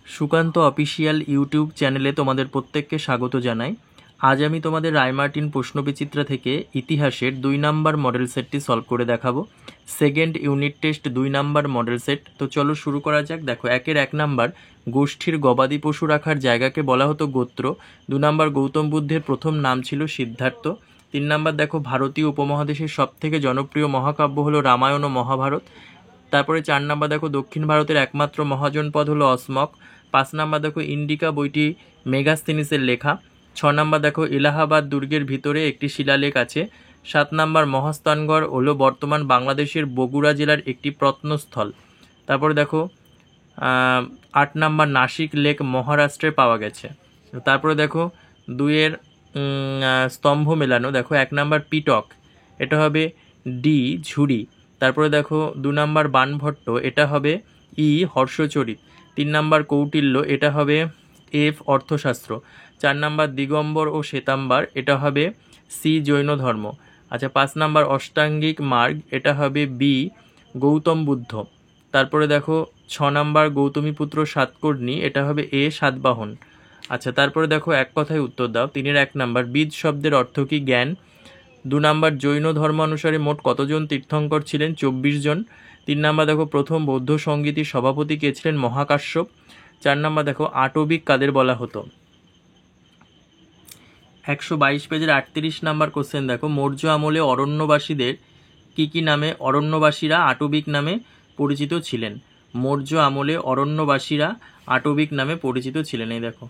Sukanta official YouTube চ্যানেলে তোমাদের প্রত্যেককে স্বাগত জানাই। আজ আমি তোমাদের রায়মার্টিন প্রশ্নবিচিত্রা থেকে ইতিহাসের 2 নাম্বার মডেল সেটটি সলভ করে দেখাবো। Second unit test 2 number model set. তো চলো শুরু করা যাক। দেখো, 1 নাম্বার, গোষ্ঠীর গবাদি পশু রাখার জায়গাকে বলা হতো গোত্র। 2 নাম্বার, গৌতম বুদ্ধের প্রথম নাম ছিল সিদ্ধার্থ। 3 নাম্বার, দেখো, ভারতীয় উপমহাদেশের সবথেকে জনপ্রিয় মহাকাব্য হলো রামায়ণ ও মহাভারত। তারপরে 4 নাম্বার, দেখো, দক্ষিণ ভারতের একমাত্র মহাজনপদ হলো অসমক। 5 নাম্বার, দেখো, ইন্ডিকা বইটি মেগাস্থিনিসের লেখা। 6 নাম্বার, দেখো, এলাহাবাদ দুর্গের ভিতরে একটি শিলালেখ আছে। 7 নাম্বার, মহাস্থানগড় হলো বর্তমান বাংলাদেশের বগুড়া জেলার একটি প্রত্নস্থল। তারপরে দেখো 8 নাম্বার, নাসিক লেক মহারাষ্ট্রে পাওয়া গেছে। তারপরে দেখো 2-এর স্তম্ভ মেলানো। দেখো 1 নাম্বার পিটক, এটা হবে ডি ঝুড়ি। তারপরে দেখো 2 নাম্বার বানভট্ট, এটা হবে ই হর্ষচরিত। 3 নাম্বার কৌটিল্য, এটা হবে এফ অর্থশাস্ত্র। 4 নাম্বার দিগম্বর ও শ্বেতাম্বার, এটা হবে সি জৈন ধর্ম। আচ্ছা, 5 নাম্বার অষ্টাঙ্গিক মার্গ, এটা হবে বি গৌতম বুদ্ধ। তারপরে দেখো 6 নাম্বার গৌতমীপুত্র সাতকর্ণী, এটা হবে এ সাতবাহন। আচ্ছা, তারপরে দেখো এক কথায় উত্তর দাও। 3-এর 1 নাম্বার, বীজ শব্দের অর্থ কি? জ্ঞান। 2 নাম্বার, জৈন ধর্ম অনুসারে মোট কতজন তীর্থঙ্কর ছিলেন? 24 জন। 3 নাম্বার, দেখো, প্রথম বৌদ্ধ সঙ্গীতির সভাপতি কে ছিলেন? মহাকাশ্যপ। 4 নাম্বার, দেখো, আটবিক কাদের বলা হতো? 122 পেজের 38 নাম্বার কোশ্চেন দেখো, মৌর্য আমলে অরণ্যবাসীদের কি নামে অরণ্যবাসীরা আটবিক নামে পরিচিত ছিলেন? মৌর্য আমলে অরণ্যবাসীরা আটবিক নামে পরিচিত ছিলেন। এই দেখো।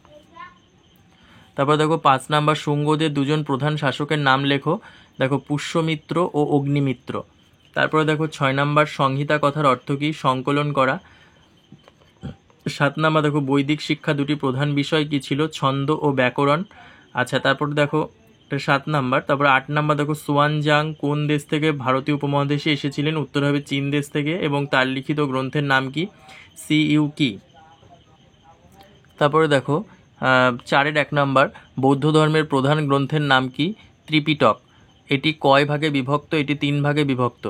তারপর দেখো 5 নাম্বার, শুঙ্গদের 2জন প্রধান শাসকের নাম লেখো। দেখো, পুষ্যমিত্র ও অগ্নিমিত্র। তারপরে দেখো 6 নাম্বার, সংহিতা কথার অর্থ কি? সংকলন করা। 7 নাম্বার, দেখো, বৈদিক শিক্ষা 2টি প্রধান বিষয় কি ছিল? ছন্দ ও ব্যাকরণ। আচ্ছা, তারপর দেখো 7 নাম্বার। তারপর 8 নাম্বার, দেখো, সুয়ানজাং কোন দেশ থেকে ভারতীয় উপমহাদেশে এসেছিলেন? উত্তর হবে চীন দেশ থেকে। এবং তার লিখিত গ্রন্থের নাম কি? সিইউ কি। তারপরে দেখো 4-এর 1 নাম্বার, বৌদ্ধ ধর্মের প্রধান গ্রন্থের নাম কি? ত্রিপিটক। এটি কয় ভাগে বিভক্ত? এটি 3 ভাগে বিভক্ত।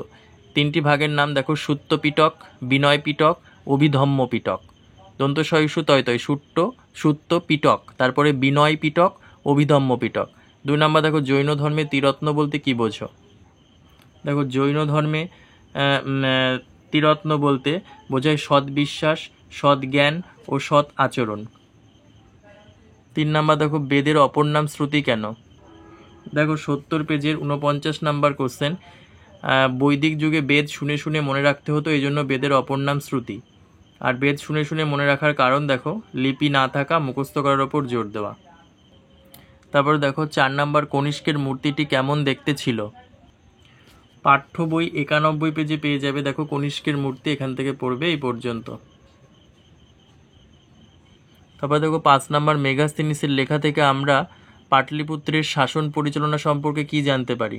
3টি ভাগের নাম দেখো, সুত্ত পিটক, বিনয় পিটক, অভিধম্ম পিটক। দন্ত সহিষ্ণু তয় তয়, সুত্ত পিটক, তারপরে বিনয় পিটক, অভিধম্ম পিটক। 2 নাম্বার, দেখো, জৈন ধর্মে ত্রিরত্ন বলতে কি বোঝো? দেখো, জৈন ধর্মে ত্রিরত্ন বলতে বোঝায় সৎ বিশ্বাস, সৎ জ্ঞান ও সৎ আচরণ। 3 নাম্বার, দেখো, বেদের অপর নাম শ্রুতি কেন? দেখো 70 পেজের 49 নাম্বার কোশ্চেন, বৈদিক যুগে বেদ শুনে শুনে মনে রাখতে হতো, এই জন্য বেদের অপর নাম শ্রুতি। আর বেদ শুনে শুনে মনে রাখার কারণ দেখো, লিপি না থাকা, মুখস্থ করার ওপর জোর দেওয়া। তারপর দেখো 4 নাম্বার, কনিষ্কের মূর্তিটি কেমন দেখতে ছিল? পাঠ্য বই 91 পেজে পেয়ে যাবে। দেখো, কনিষ্কের মূর্তি, এখান থেকে পড়বে এই পর্যন্ত। তারপর দেখো 5 নাম্বার, মেগাস্থিনিসের লেখা থেকে আমরা পাটলিপুত্রের শাসন পরিচালনা সম্পর্কে কি জানতে পারি?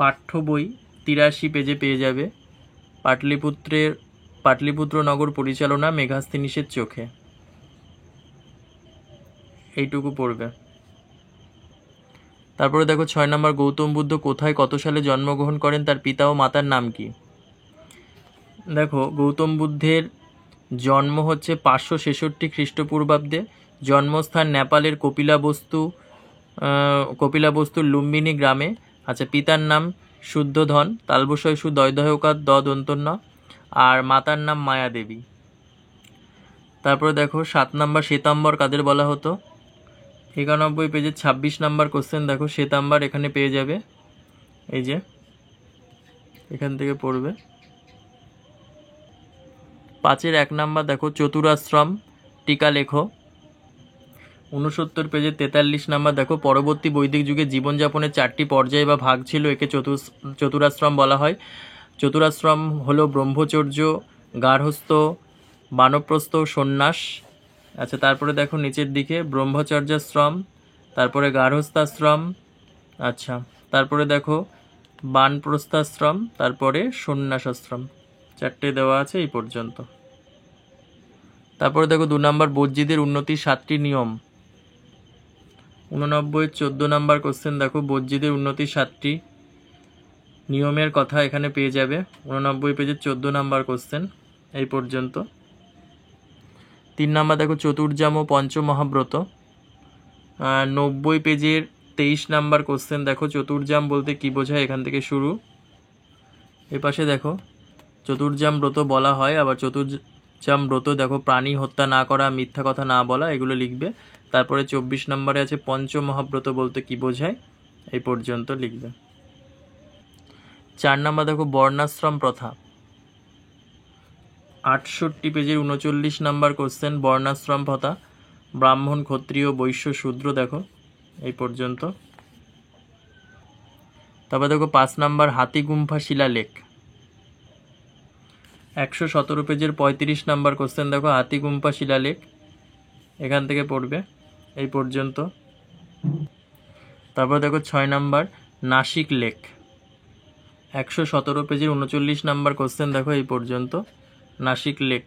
পাঠ্য বই 83 পেজে পেয়ে যাবে। পাটলিপুত্র নগর পরিচালনা মেগাস্থিনিসের চোখে, এইটুকু পড়বে। তারপরে দেখো 6 নাম্বার, গৌতম বুদ্ধ কোথায় কত সালে জন্মগ্রহণ করেন? তার পিতা ও মাতার নাম কি? দেখো, গৌতম বুদ্ধের জন্ম হচ্ছে 566 খ্রিস্টপূর্বাব্দে। জন্মস্থান নেপালের কপিলাবস্তুর লুম্বিনী গ্রামে। আচ্ছা, পিতার নাম শুদ্ধধন, তালবস্যই সু দয়দয়কার দ দন্তন্য, আর মাতার নাম মায়া দেবী। তারপরে দেখো 7 নাম্বার, শ্বেতাম্বর কাদের বলা হতো? 91 পেজের 26 নাম্বার কোশ্চেন দেখো, শ্বেতাম্বর এখানে পেয়ে যাবে, এই যে এখান থেকে পড়বে। 5-এর 1 নাম্বার, দেখো, চতুরাশ্রম টিকা লেখো। 69 পেজের 43 নাম্বার, দেখো, পরবর্তী বৈদিক যুগে জীবনযাপনের 4টি পর্যায় বা ভাগ ছিল, একে চতুরাশ্রম বলা হয়। চতুরাশ্রম হলো ব্রহ্মচর্য, গার্হস্থ, বানপ্রস্থ, সন্ন্যাস। আচ্ছা, তারপরে দেখো নিচের দিকে ব্রহ্মচর্যাশ্রম, তারপরে গার্হস্থাশ্রম, আচ্ছা, তারপরে দেখো বানপ্রস্থাশ্রম, তারপরে সন্ন্যাসাশ্রম। 4টে দেওয়া আছে এই পর্যন্ত। তারপরে দেখো 2 নাম্বার, বজ্জীদের উন্নতির 7টি নিয়ম। 89 14 নাম্বার কোশ্চেন দেখো, বজ্জীদের উন্নতির 7টি নিয়মের কথা এখানে পেয়ে যাবে। 89 পেজের 14 নাম্বার কোশ্চেন এই পর্যন্ত। 3 নাম্বার দেখো চতুর্যাম ও পঞ্চমহাব্রত, 90 পেজের 23 নাম্বার কোশ্চেন। দেখো চতুর্যাম বলতে কি বোঝায়, এখান থেকে শুরু। এপাশে দেখো চতুর্যাম ব্রত বলা হয়, আবার চতুর্যাম ব্রত দেখো প্রাণী হত্যা না করা, মিথ্যা কথা না বলা, এগুলো লিখবে। তারপরে 24 নম্বরে আছে পঞ্চমহাব্রত বলতে কি বোঝায়, এই পর্যন্ত লিখবে। 4 নাম্বার দেখো বর্ণাশ্রম প্রথা, 68 পেজের 39 নাম্বার কোশ্চেন। বর্ণাশ্রম প্রথা, ব্রাহ্মণ, ক্ষত্রিয়, বৈশ্য, শূদ্র, দেখো এই পর্যন্ত। তারপর দেখো 5 নাম্বার হাতিগুম্ফা শিলালেখ, 117 পেজের 35 নাম্বার কোশ্চেন। দেখো হাতিগুম্ফা শিলালেখ, এখান থেকে পড়বে এই পর্যন্ত। তারপর দেখো 6 নাম্বার নাসিক লেক, 117 পেজের 39 নাম্বার কোশ্চেন। দেখো এই পর্যন্ত নাসিক লেক।